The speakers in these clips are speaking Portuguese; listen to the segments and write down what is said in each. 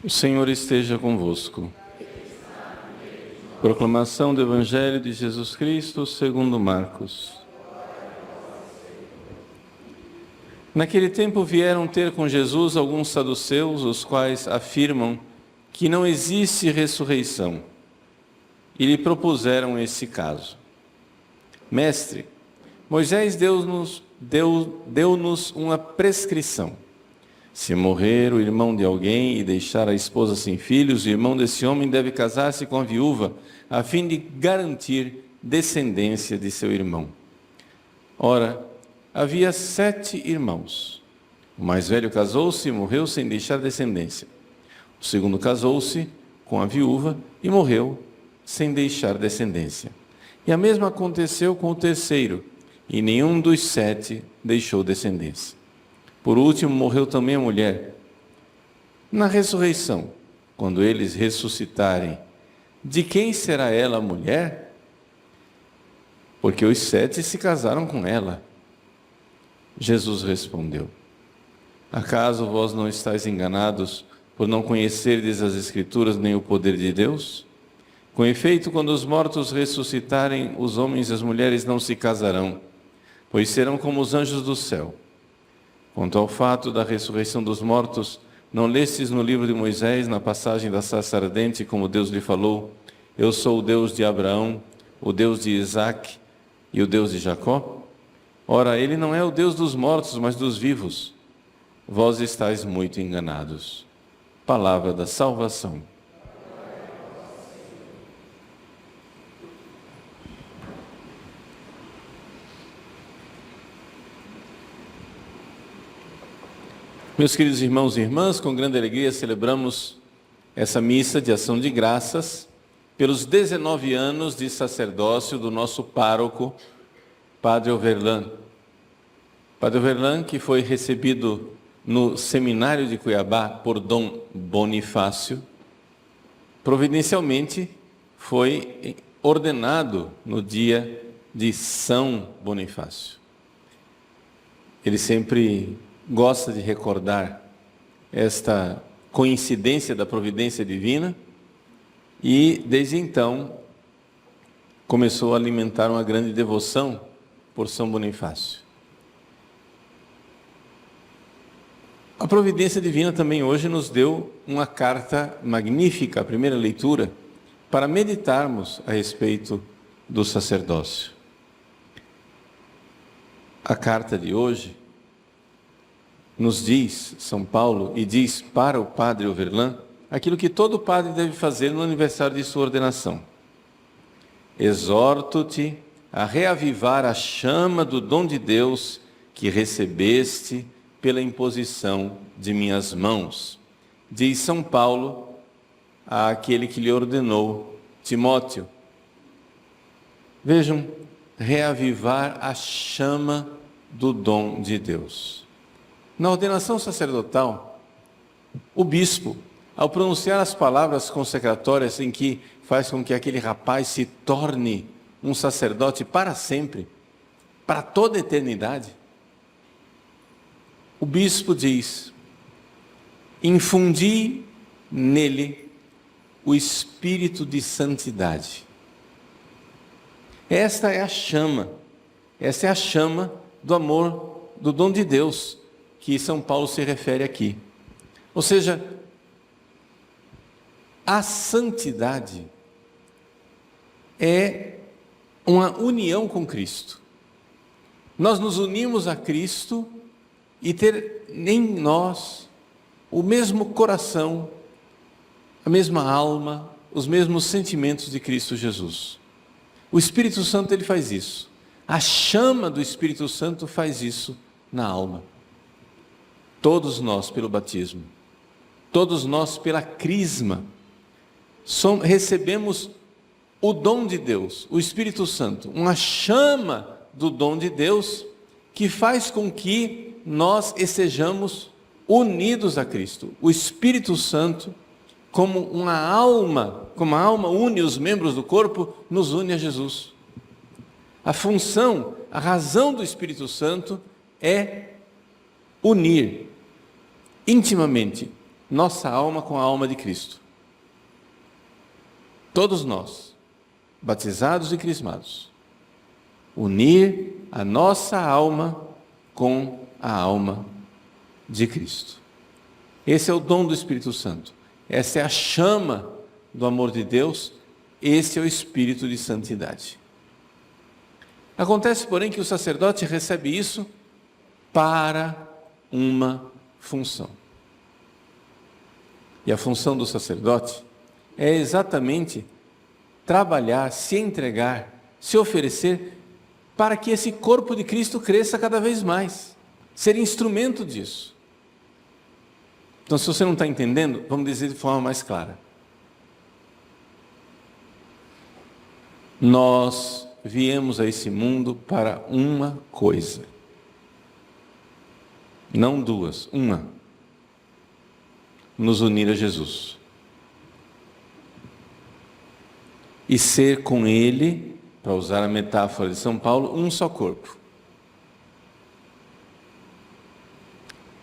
O Senhor esteja convosco. Proclamação do Evangelho de Jesus Cristo segundo Marcos. Naquele tempo vieram ter com Jesus alguns saduceus, os quais afirmam que não existe ressurreição, e lhe propuseram esse caso. Mestre, Moisés deu-nos uma prescrição. Se morrer o irmão de alguém e deixar a esposa sem filhos, o irmão desse homem deve casar-se com a viúva, a fim de garantir descendência de seu irmão. Ora, havia 7 irmãos. O mais velho casou-se e morreu sem deixar descendência. O segundo casou-se com a viúva e morreu sem deixar descendência. E a mesma aconteceu com o terceiro, e nenhum dos 7 deixou descendência. Por último, morreu também a mulher. Na ressurreição, quando eles ressuscitarem, de quem será ela a mulher? Porque os 7 se casaram com ela. Jesus respondeu: acaso vós não estáis enganados por não conhecerdes as Escrituras nem o poder de Deus? Com efeito, quando os mortos ressuscitarem, os homens e as mulheres não se casarão, pois serão como os anjos do céu. Quanto ao fato da ressurreição dos mortos, não lestes no livro de Moisés, na passagem da sarça ardente, como Deus lhe falou: eu sou o Deus de Abraão, o Deus de Isaque e o Deus de Jacó? Ora, ele não é o Deus dos mortos, mas dos vivos. Vós estáis muito enganados. Palavra da salvação. Meus queridos irmãos e irmãs, com grande alegria celebramos essa missa de ação de graças pelos 19 anos de sacerdócio do nosso pároco, Padre Overlan. Padre Overlan, que foi recebido no seminário de Cuiabá por Dom Bonifácio, providencialmente foi ordenado no dia de São Bonifácio. Ele sempre gosta de recordar esta coincidência da providência divina e, desde então, começou a alimentar uma grande devoção por São Bonifácio. A providência divina também hoje nos deu uma carta magnífica, a primeira leitura, para meditarmos a respeito do sacerdócio. A carta de hoje nos diz, São Paulo, e diz para o Padre Overlan, aquilo que todo padre deve fazer no aniversário de sua ordenação. Exorto-te a reavivar a chama do dom de Deus que recebeste pela imposição de minhas mãos, diz São Paulo àquele que lhe ordenou, Timóteo. Vejam, reavivar a chama do dom de Deus. Na ordenação sacerdotal, o bispo, ao pronunciar as palavras consecratórias em que faz com que aquele rapaz se torne um sacerdote para sempre, para toda a eternidade, o bispo diz: infundi nele o espírito de santidade. Esta é a chama do amor, do dom de Deus, que São Paulo se refere aqui. Ou seja, a santidade é uma união com Cristo. Nós nos unimos a Cristo e ter em nós o mesmo coração, a mesma alma, os mesmos sentimentos de Cristo Jesus. O Espírito Santo, ele faz isso. A chama do Espírito Santo faz isso na alma. Todos nós pelo batismo, todos nós pela crisma, recebemos o dom de Deus, o Espírito Santo, uma chama do dom de Deus que faz com que nós estejamos unidos a Cristo. O Espírito Santo como uma alma como a alma une os membros do corpo, nos une a Jesus. A função, a razão do Espírito Santo é unir intimamente nossa alma com a alma de Cristo. Todos nós, batizados e crismados, unir a nossa alma com a alma de Cristo. Esse é o dom do Espírito Santo. Essa é a chama do amor de Deus. Esse é o Espírito de santidade. Acontece, porém, que o sacerdote recebe isso para uma função. E a função do sacerdote é exatamente trabalhar, se entregar, se oferecer para que esse corpo de Cristo cresça cada vez mais, ser instrumento disso. Então, se você não está entendendo, vamos dizer de forma mais clara. Nós viemos a esse mundo para uma coisa. Não duas, uma. Nos unir a Jesus. E ser com Ele, para usar a metáfora de São Paulo, um só corpo.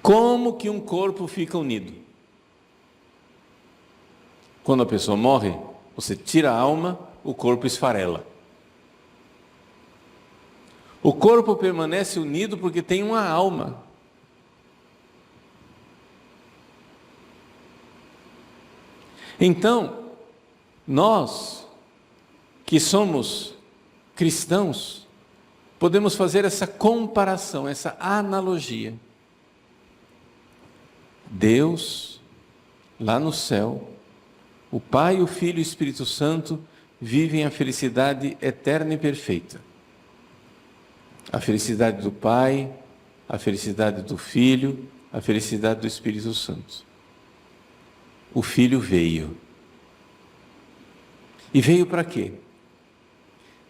Como que um corpo fica unido? Quando a pessoa morre, você tira a alma, o corpo esfarela. O corpo permanece unido porque tem uma alma. Então, nós que somos cristãos, podemos fazer essa comparação, essa analogia. Deus, lá no céu, o Pai, o Filho e o Espírito Santo vivem a felicidade eterna e perfeita. A felicidade do Pai, a felicidade do Filho, a felicidade do Espírito Santo. O Filho veio. E veio para quê?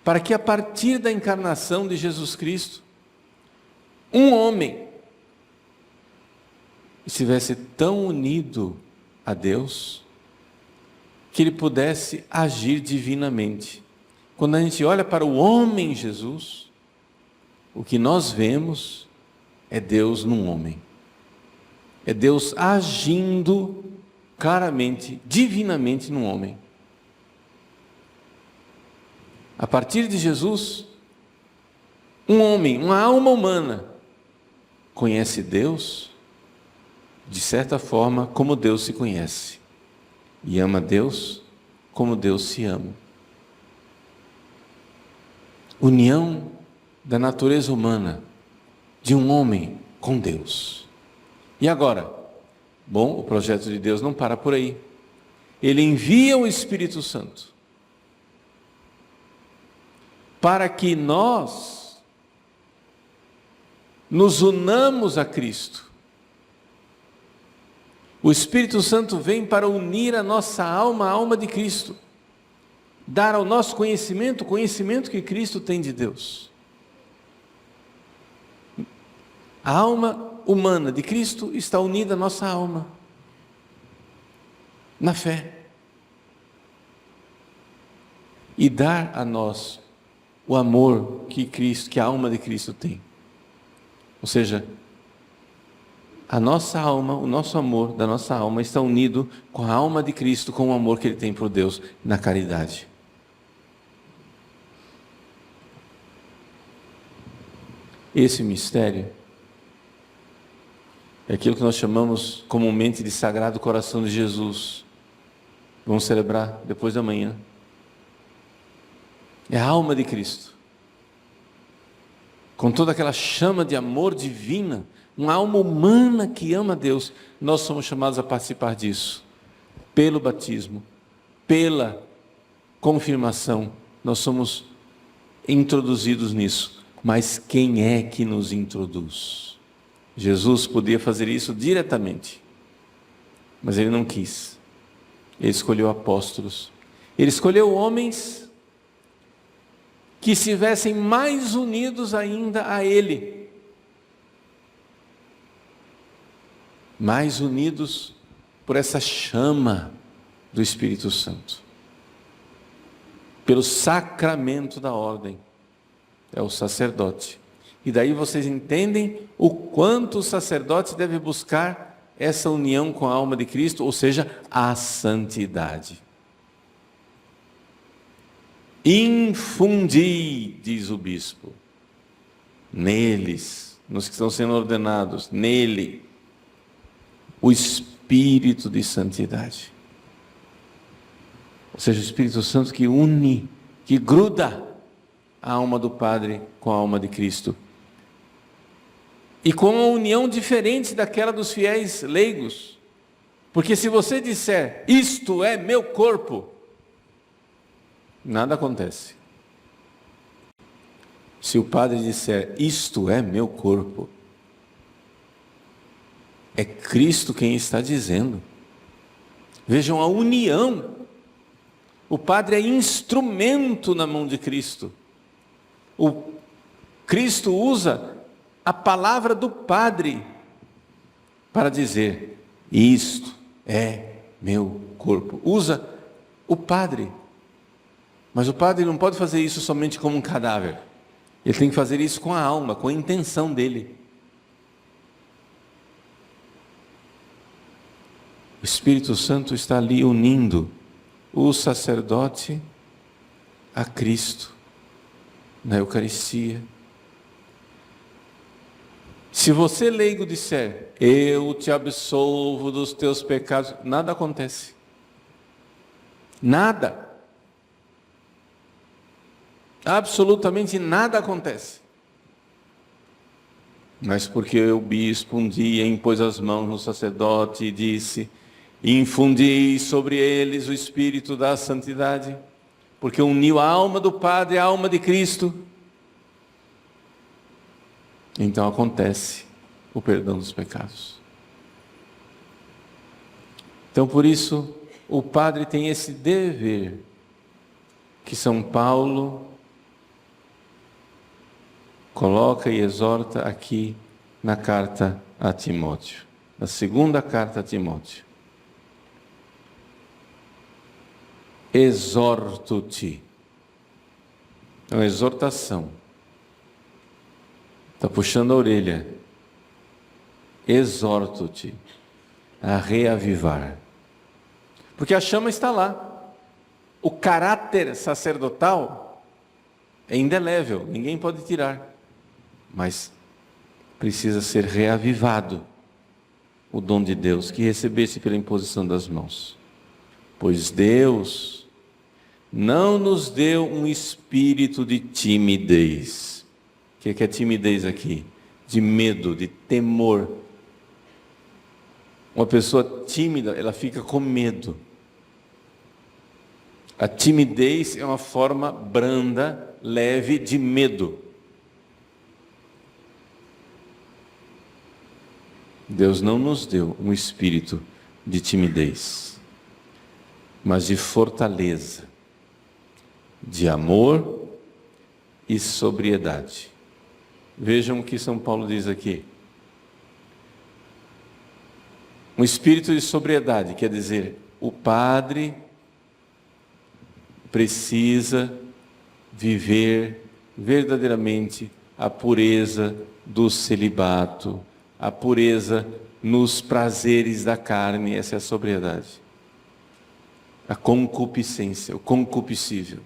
Para que a partir da encarnação de Jesus Cristo, um homem estivesse tão unido a Deus, que ele pudesse agir divinamente. Quando a gente olha para o homem Jesus, o que nós vemos é Deus num homem. É Deus agindo claramente, divinamente num homem. A partir de Jesus, um homem, uma alma humana, conhece Deus, de certa forma, como Deus se conhece. E ama Deus como Deus se ama. União da natureza humana, de um homem com Deus. E agora? Bom, o projeto de Deus não para por aí. Ele envia o Espírito Santo para que nós nos unamos a Cristo. O Espírito Santo vem para unir a nossa alma à alma de Cristo, dar ao nosso conhecimento o conhecimento que Cristo tem de Deus. A alma humana de Cristo está unida à nossa alma, na fé. E dar a nós o amor que a alma de Cristo tem. Ou seja, a nossa alma, o nosso amor da nossa alma está unido com a alma de Cristo, com o amor que Ele tem por Deus na caridade. Esse mistério é aquilo que nós chamamos comumente de Sagrado Coração de Jesus. Vamos celebrar depois da manhã. É a alma de Cristo, com toda aquela chama de amor divina, uma alma humana que ama a Deus. Nós somos chamados a participar disso, pelo batismo, pela confirmação, nós somos introduzidos nisso. Mas quem é que nos introduz? Jesus podia fazer isso diretamente, mas Ele não quis. Ele escolheu apóstolos, Ele escolheu homens que estivessem mais unidos ainda a Ele, mais unidos por essa chama do Espírito Santo. pelo sacramento da ordem. É o sacerdote. E daí vocês entendem o quanto o sacerdote deve buscar essa união com a alma de Cristo, ou seja, a santidade. Infundi, diz o bispo, neles, nos que estão sendo ordenados, nele, o espírito de santidade. Ou seja, o Espírito Santo que une, que gruda a alma do Padre com a alma de Cristo. E com uma união diferente daquela dos fiéis leigos. Porque se você disser, isto é meu corpo, nada acontece. Se o padre disser, isto é meu corpo, é Cristo quem está dizendo. Vejam a união. O padre é instrumento na mão de Cristo. O Cristo usa a palavra do padre para dizer, isto é meu corpo. Usa o padre. Mas o padre não pode fazer isso somente como um cadáver. Ele tem que fazer isso com a alma, com a intenção dele. O Espírito Santo está ali unindo o sacerdote a Cristo na Eucaristia. Se você, leigo, disser, eu te absolvo dos teus pecados, nada acontece. Nada. Absolutamente nada acontece. Mas porque o bispo um dia impôs as mãos no sacerdote e disse, infundi sobre eles o Espírito da santidade, porque uniu a alma do Padre à alma de Cristo. Então acontece o perdão dos pecados. Então por isso, o Padre tem esse dever, que São Paulo coloca e exorta aqui na carta a Timóteo, na segunda carta a Timóteo. Exorto-te. É uma exortação. Está puxando a orelha. Exorto-te a reavivar. Porque a chama está lá. O caráter sacerdotal é indelével, ninguém pode tirar. Mas precisa ser reavivado o dom de Deus, que recebesse pela imposição das mãos. Pois Deus não nos deu um espírito de timidez. O que é timidez aqui? De medo, de temor. Uma pessoa tímida, ela fica com medo. A timidez é uma forma branda, leve de medo. Deus não nos deu um espírito de timidez, mas de fortaleza, de amor e sobriedade. Vejam o que São Paulo diz aqui. Um espírito de sobriedade, quer dizer, o padre precisa viver verdadeiramente a pureza do celibato, a pureza nos prazeres da carne, essa é a sobriedade. A concupiscência, o concupiscível.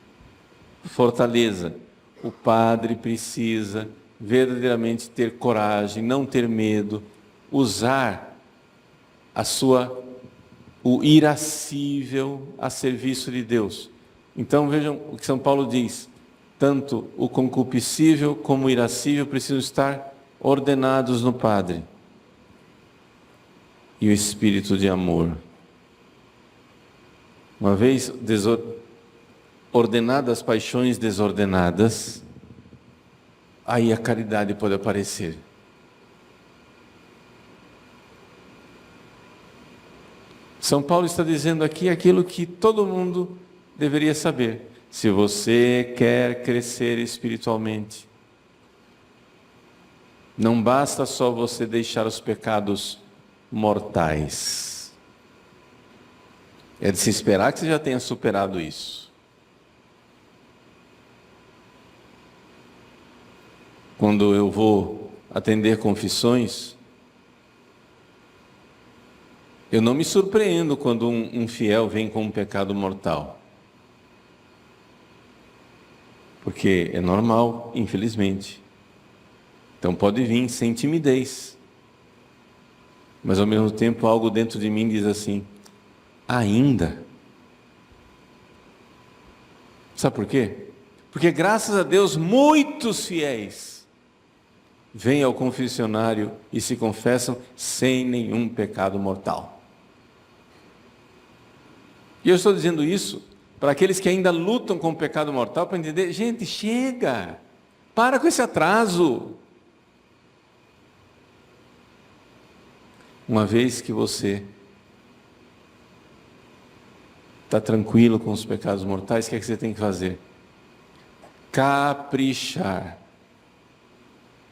Fortaleza. O padre precisa verdadeiramente ter coragem, não ter medo, usar o irascível a serviço de Deus. Então vejam o que São Paulo diz, tanto o concupiscível como o irascível precisam estar ordenados no Padre. E o espírito de amor. Uma vez ordenadas as paixões desordenadas, aí a caridade pode aparecer. São Paulo está dizendo aqui aquilo que todo mundo deveria saber. Se você quer crescer espiritualmente, não basta só você deixar os pecados mortais. É de se esperar que você já tenha superado isso. quando eu vou atender confissões, eu não me surpreendo quando um fiel vem com um pecado mortal. Porque é normal, infelizmente. Então pode vir sem timidez. Mas ao mesmo tempo algo dentro de mim diz assim, ainda? Sabe por quê? Porque graças a Deus muitos fiéis vêm ao confessionário e se confessam sem nenhum pecado mortal. E eu estou dizendo isso para aqueles que ainda lutam com o pecado mortal, para entender, gente, chega, para com esse atraso. Uma vez que você está tranquilo com os pecados mortais, o que é que você tem que fazer? Caprichar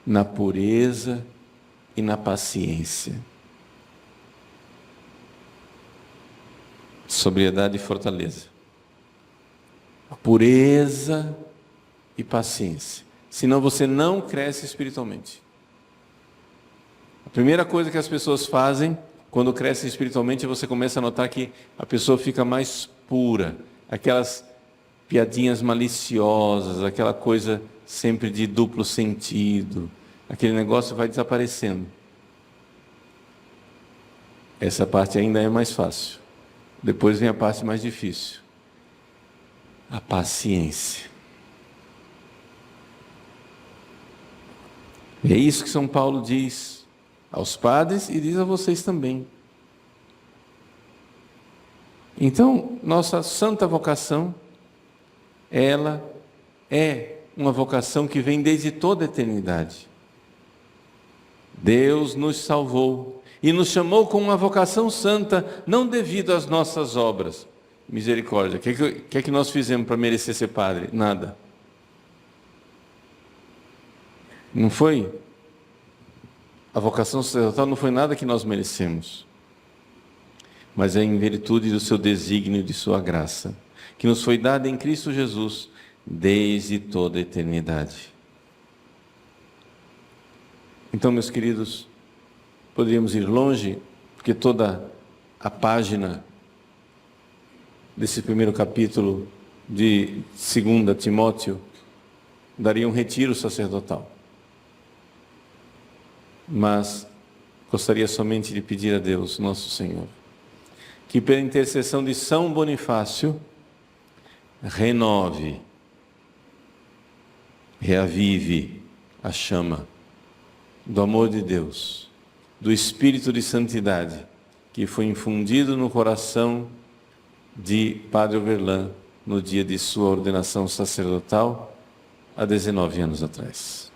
na pureza e na paciência. Sobriedade e fortaleza. Pureza e paciência. Senão você não cresce espiritualmente. A primeira coisa que as pessoas fazem quando crescem espiritualmente, você começa a notar que a pessoa fica mais pura. Aquelas piadinhas maliciosas, aquela coisa sempre de duplo sentido. Aquele negócio vai desaparecendo. Essa parte ainda é mais fácil. Depois vem a parte mais difícil. A paciência. É isso que São Paulo diz aos padres e diz a vocês também. Então, nossa santa vocação, ela é uma vocação que vem desde toda a eternidade. Deus nos salvou e nos chamou com uma vocação santa, não devido às nossas obras. Misericórdia. O que é que nós fizemos para merecer ser padre? Nada. Não foi? A vocação sacerdotal não foi nada que nós merecemos, mas é em virtude do seu desígnio e de sua graça, que nos foi dada em Cristo Jesus desde toda a eternidade. Então, meus queridos, poderíamos ir longe, porque toda a página desse primeiro capítulo de 2 Timóteo daria um retiro sacerdotal. Mas gostaria somente de pedir a Deus, nosso Senhor, que pela intercessão de São Bonifácio, renove, reavive a chama do amor de Deus, do Espírito de Santidade, que foi infundido no coração de Padre Oberlan no dia de sua ordenação sacerdotal, há 19 anos atrás.